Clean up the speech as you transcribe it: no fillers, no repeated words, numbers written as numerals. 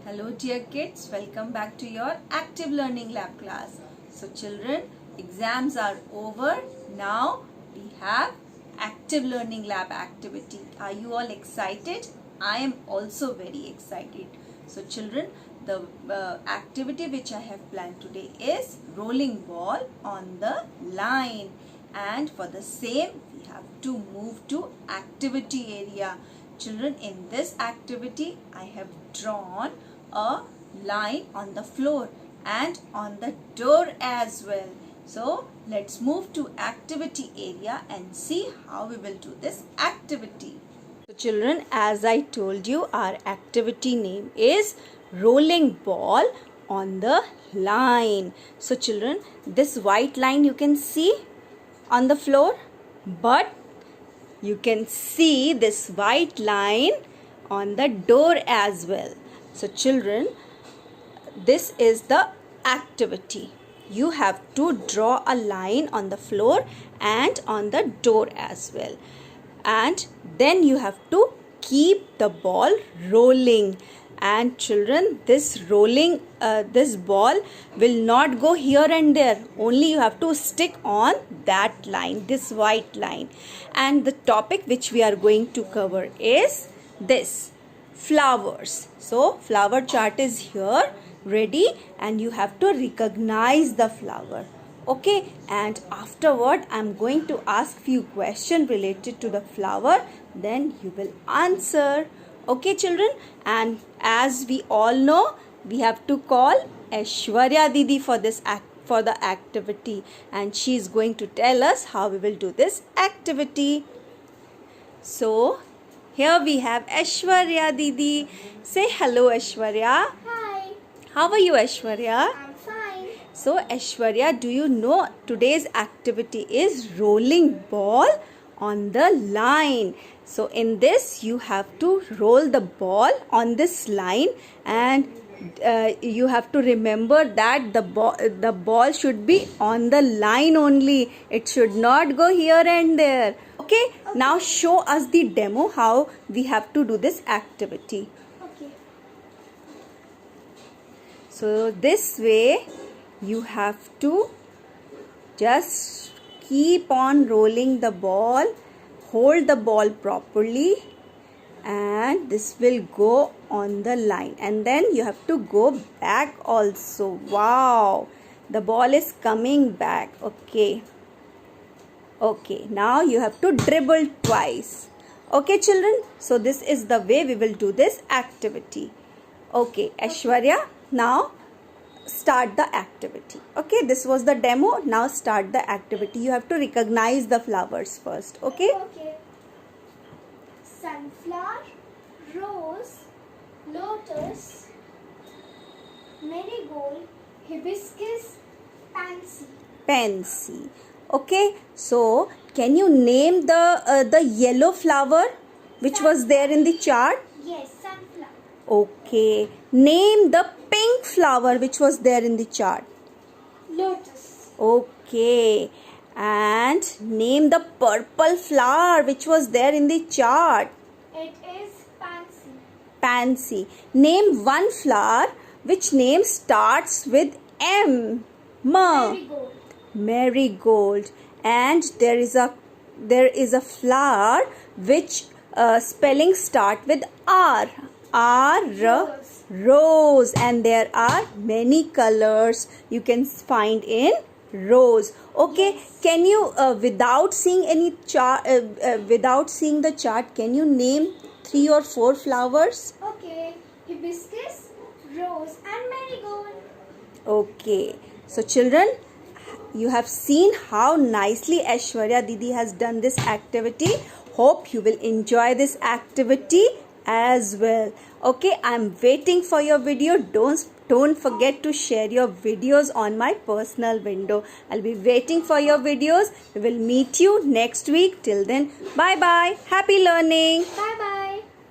Hello dear kids, welcome back to your active learning lab class. So children, exams are over. Now we have active learning lab activity. Are you all excited? I am also very excited. So children, the activity which I have planned today is rolling ball on the line. And for the same, we have to move to activity area. Children, in this activity, I have drawn a line on the floor and on the door as well. So, let's move to activity area and see how we will do this activity. So, children, as I told you, our activity name is rolling ball on the line. So, children, this white line you can see on the floor, but you can see this white line on the door as well. So children, this is the activity. You have to draw a line on the floor and on the door as well. And then you have to keep the ball rolling. And children, this rolling, this ball will not go here and there. Only you have to stick on that line, this white line. And the topic which we are going to cover is this, flowers. So, flower chart is here, ready, and you have to recognize the flower. Okay, and afterward, I am going to ask few questions related to the flower. Then you will answer. Okay children, and as we all know, we have to call Aishwarya Didi for this for the activity, and she is going to tell us how we will do this activity. So here we have Aishwarya Didi. Say hello Aishwarya. Hi. How are you Aishwarya? I'm fine. So Aishwarya, do you know today's activity is rolling ball on the line. So in this you have to roll the ball on this line, and you have to remember that the ball should be on the line only. It should not go here and there. Okay, now show us the demo how we have to do this activity. Okay. So this way you have to just keep on rolling the ball, hold the ball properly, and this will go on the line, and then you have to go back also. Wow, the ball is coming back. Okay, now you have to dribble twice. Okay children, so this is the way we will do this activity. Okay Aishwarya, now start the activity. Okay, this was the demo. Now start the activity. You have to recognize the flowers first. Okay. Okay. Sunflower, rose, lotus, marigold, hibiscus, Pansy. Okay, so can you name the yellow flower which was there in the chart? Yes, sunflower. Okay, name the pink flower which was there in the chart. Lotus. Okay, and name the purple flower which was there in the chart. It is pansy. Pansy. Name one flower which name starts with M. Marigold. Marigold. And there is a flower which spelling start with R. Rose. Rose. And there are many colors you can find in rose. Okay, Yes. Can you without seeing any chart, without seeing the chart, can you name 3 or 4 flowers? Okay. Hibiscus, rose, and marigold. Okay, so children, you have seen how nicely Aishwarya Didi has done this activity. Hope you will enjoy this activity as well. Okay, I'm waiting for your video. Don't forget to share your videos on my personal window. I'll be waiting for your videos. We will meet you next week. Till then, bye bye. Happy learning. Bye bye.